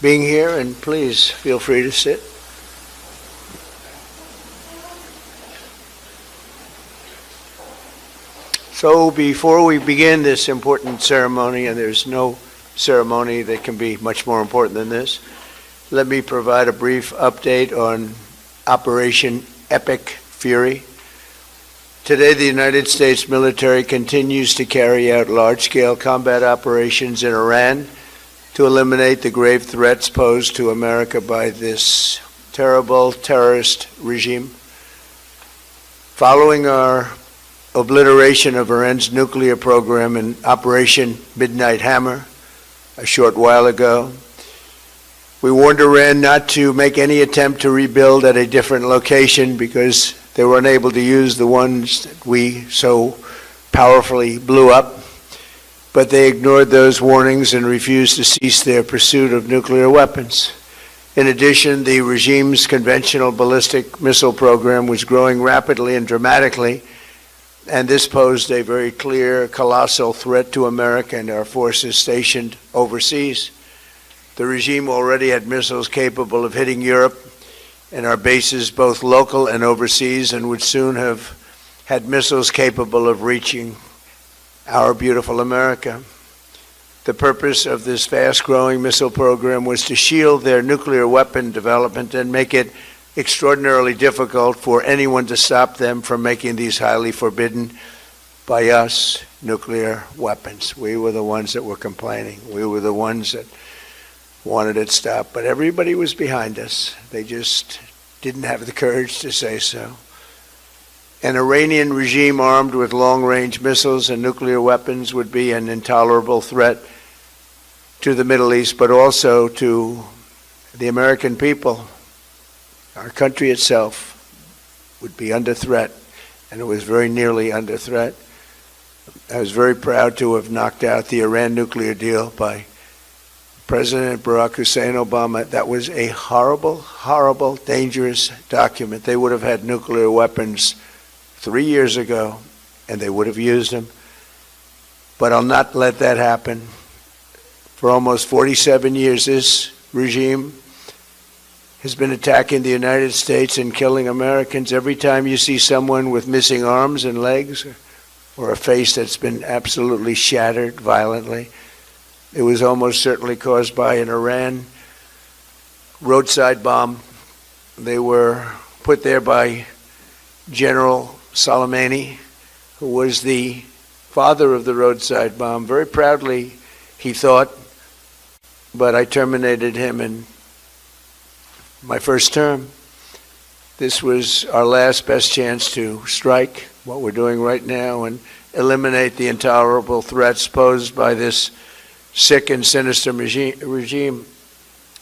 being here, and please feel free to sit. So before we begin this important ceremony, and there's no ceremony that can be much more important than this, let me provide a brief update on Operation Epic Fury. Today, the United States military continues to carry out large-scale combat operations in Iran to eliminate the grave threats posed to America by this terrible terrorist regime. Following our obliteration of Iran's nuclear program in Operation Midnight Hammer a short while ago, we warned Iran not to make any attempt to rebuild at a different location because they were unable to use the ones that we so powerfully blew up. But they ignored those warnings and refused to cease their pursuit of nuclear weapons. In addition, the regime's conventional ballistic missile program was growing rapidly and dramatically, and this posed a very clear, colossal threat to America and our forces stationed overseas. The regime already had missiles capable of hitting Europe and our bases, both local and overseas, and would soon have had missiles capable of reaching our beautiful America. The purpose of this fast-growing missile program was to shield their nuclear weapon development and make it extraordinarily difficult for anyone to stop them from making these highly forbidden by us nuclear weapons. We were the ones that were complaining. We were the ones that wanted it stopped, but everybody was behind us. They just didn't have the courage to say so. An Iranian regime armed with long-range missiles and nuclear weapons would be an intolerable threat to the Middle East, but also to the American people. Our country itself would be under threat, and it was very nearly under threat. I was very proud to have knocked out the Iran nuclear deal by President Barack Hussein Obama. That was a horrible, horrible, dangerous document. They would have had nuclear weapons 3 years ago, and they would have used them. But I'll not let that happen. For almost 47 years, this regime has been attacking the United States and killing Americans. Every time you see someone with missing arms and legs or a face that's been absolutely shattered violently, it was almost certainly caused by an Iran roadside bomb. They were put there by General Soleimani, who was the father of the roadside bomb. Very proudly, he thought, but I terminated him in my first term. This was our last best chance to strike, what we're doing right now, and eliminate the intolerable threats posed by this sick and sinister regime.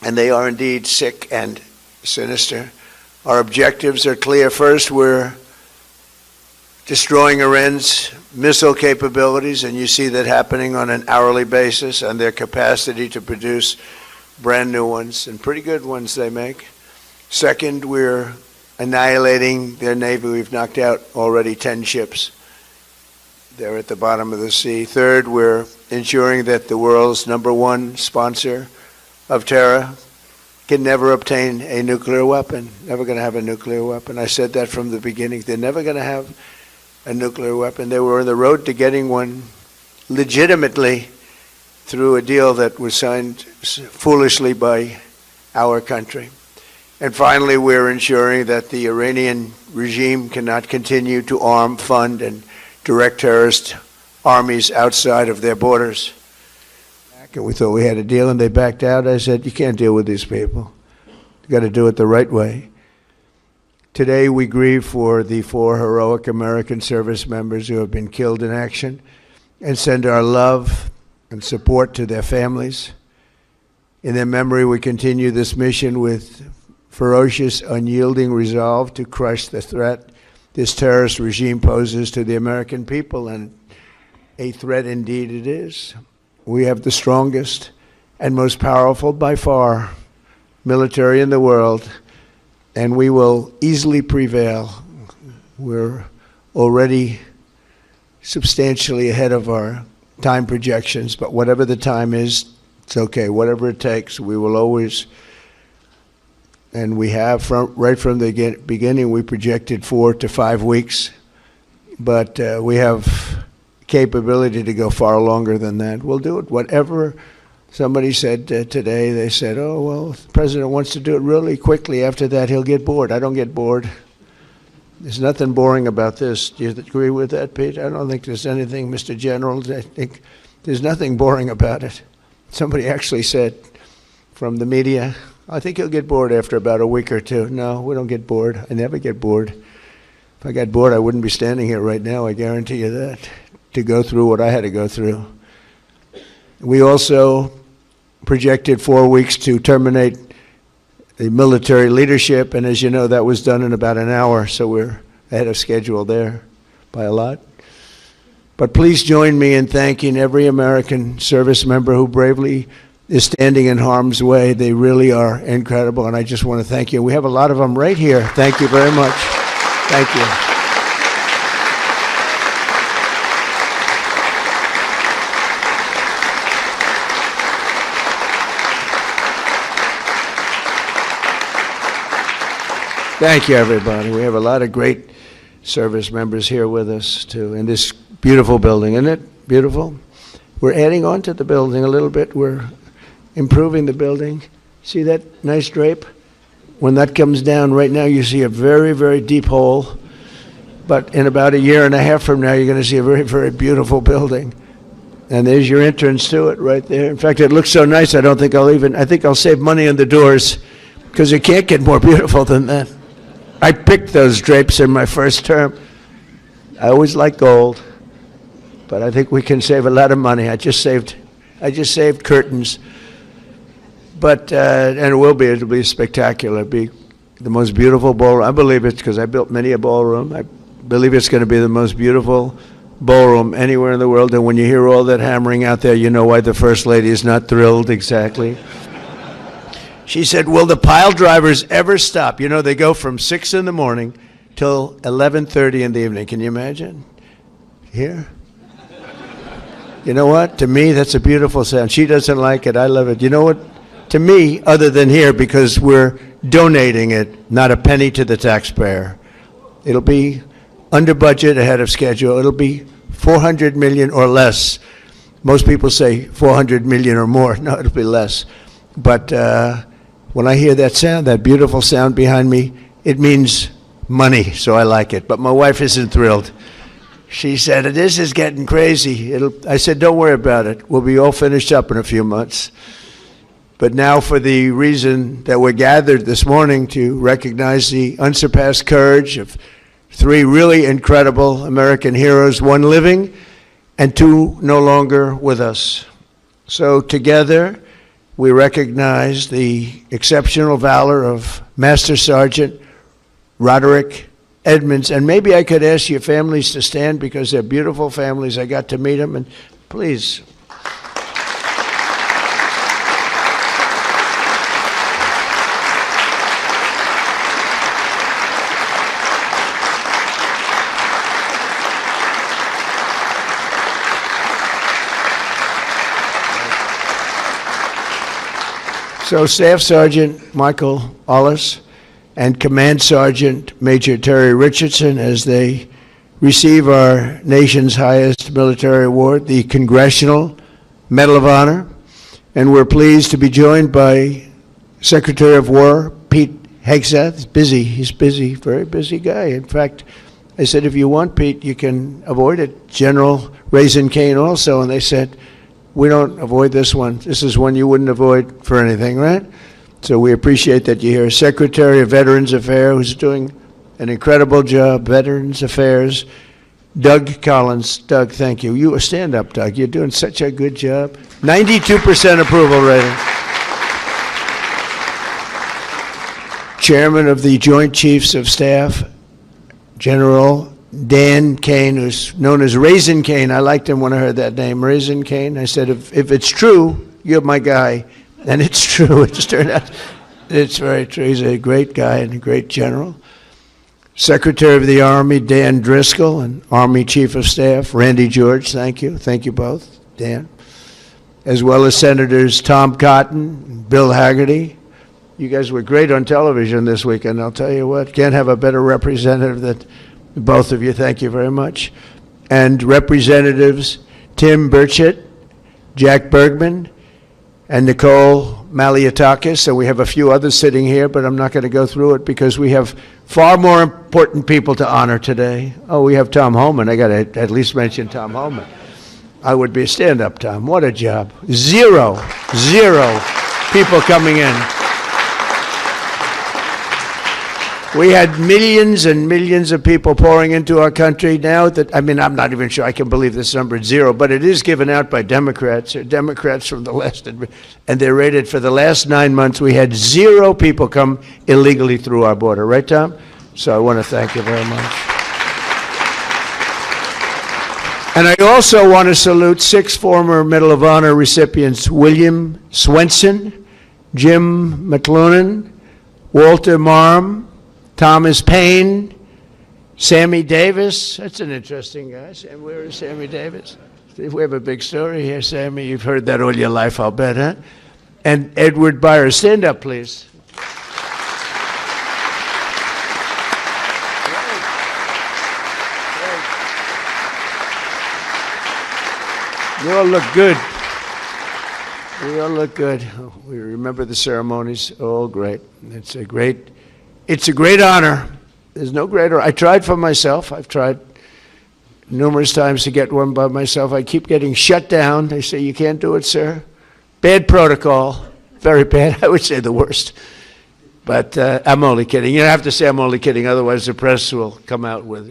And they are indeed sick and sinister. Our objectives are clear. First, we're destroying Iran's missile capabilities, and you see that happening on an hourly basis, and their capacity to produce brand new ones, and pretty good ones they make. Second, we're annihilating their navy. We've knocked out already 10 ships. They're at the bottom of the sea. Third, we're ensuring that the world's #1 sponsor of terror can never obtain a nuclear weapon. Never going to have a nuclear weapon. I said that from the beginning. They're never going to have a nuclear weapon. They were on the road to getting one legitimately through a deal that was signed foolishly by our country. And finally, we're ensuring that the Iranian regime cannot continue to arm, fund, and direct terrorist armies outside of their borders. And we thought we had a deal, and they backed out. I said, you can't deal with these people. You got to do it the right way. Today, we grieve for the 4 heroic American service members who have been killed in action and send our love and support to their families. In their memory, we continue this mission with ferocious, unyielding resolve to crush the threat this terrorist regime poses to the American people, and a threat indeed it is. We have the strongest and most powerful by far military in the world, and we will easily prevail. We're already substantially ahead of our time projections, but whatever the time is, It's okay, whatever it takes. We will always, and we have right from the beginning, we projected 4 to 5 weeks, but we have capability to go far longer than that. We'll do it. Whatever somebody said today, they said, oh, well, the president wants to do it really quickly. After that, he'll get bored. I don't get bored. There's nothing boring about this. Do you agree with that, Pete? I don't think there's anything, Mr. General. I think there's nothing boring about it. Somebody actually said from the media, I think he'll get bored after about a week or two. No, we don't get bored. I never get bored. If I got bored, I wouldn't be standing here right now, I guarantee you that, to go through what I had to go through. We also projected 4 weeks to terminate the military leadership, and as you know, that was done in about an hour, so we're ahead of schedule there by a lot. But please join me in thanking every American service member who bravely is standing in harm's way. They really are incredible, and I just want to thank you. We have a lot of them right here. Thank you very much. Thank you. Thank you, everybody. We have a lot of great service members here with us, too, in this beautiful building. Isn't it beautiful? We're adding on to the building a little bit. We're improving the building. See that nice drape? When that comes down, right now you see a very, very deep hole. But in about a year and a half from now, you're going to see a very, very beautiful building. And there's your entrance to it right there. In fact, it looks so nice, I think I'll save money on the doors, because it can't get more beautiful than that. I picked those drapes in my first term. I always like gold, but I think we can save a lot of money. I just saved curtains. But, and it'll be spectacular. It'll be the most beautiful ballroom. I believe it's because I built many a ballroom. I believe it's going to be the most beautiful ballroom anywhere in the world. And when you hear all that hammering out there, you know why the First Lady is not thrilled exactly. She said, will the pile drivers ever stop? You know, they go from 6 in the morning till 11:30 in the evening. Can you imagine? Here? You know what? To me, that's a beautiful sound. She doesn't like it. I love it. You know what? To me, other than here, because we're donating it, not a penny to the taxpayer. It'll be under budget, ahead of schedule. It'll be $400 million or less. Most people say $400 million or more. No, it'll be less. But when I hear that sound, that beautiful sound behind me, it means money, so I like it. But my wife isn't thrilled. She said, this is getting crazy. I said, don't worry about it. We'll be all finished up in a few months. But now, for the reason that we're gathered this morning to recognize the unsurpassed courage of 3 really incredible American heroes, 1 living and 2 no longer with us. So together, we recognize the exceptional valor of Master Sergeant Roderick Edmonds. And maybe I could ask your families to stand, because they're beautiful families. I got to meet them, and please. So Staff Sergeant Michael Ollis and Command Sergeant Major Terry Richardson, as they receive our nation's highest military award, the Congressional Medal of Honor. And we're pleased to be joined by Secretary of War Pete Hegseth. He's busy, very busy guy. In fact, I said, if you want, Pete, you can avoid it. General Raisin Kane also, and they said, we don't avoid this one. This is one you wouldn't avoid for anything, right? So we appreciate that you're here. Secretary of Veterans Affairs, who's doing an incredible job, Veterans Affairs, Doug Collins. Doug, thank you. You stand up, Doug. You're doing such a good job. 92% approval rating. Chairman of the Joint Chiefs of Staff, General Dan Kane, who's known as Raisin Kane. I liked him when I heard that name, Raisin Kane. I said, if it's true, you're my guy. And it's true. It just turned out it's very true. He's a great guy and a great general. Secretary of the Army, Dan Driscoll, and Army Chief of Staff, Randy George. Thank you. Thank you both, Dan. as well as Senators Tom Cotton, Bill Hagerty. You guys were great on television this weekend, I'll tell you what. Can't have a better representative than both of you. Thank you very much. And Representatives Tim Burchett, Jack Bergman, and Nicole Malliotakis. And we have a few others sitting here, but I'm not going to go through it because we have far more important people to honor today. Oh, we have Tom Homan. I got to at least mention Tom Homan. I would be a stand-up, Tom. What a job. Zero people coming in. We had millions and millions of people pouring into our country now that, I'm not even sure I can believe this number is zero, but it is given out by Democrats. They're Democrats from the last, and they're rated for the last 9 months. We had 0 people come illegally through our border. Right, Tom? So I want to thank you very much. And I also want to salute 6 former Medal of Honor recipients: William Swenson, Jim McLuhan, Walter Marm, Thomas Paine, Sammy Davis. That's an interesting guy. Where is Sammy Davis? We have a big story here, Sammy. You've heard that all your life, I'll bet, huh? And Edward Byers. Stand up, please. You all look good. We all look good. We remember the ceremonies. All great. It's a great honor. There's no greater. I tried for myself. I've tried numerous times to get one by myself. I keep getting shut down. They say, you can't do it, sir. Bad protocol. Very bad. I would say the worst. But I'm only kidding. You don't have to say I'm only kidding. Otherwise, the press will come out with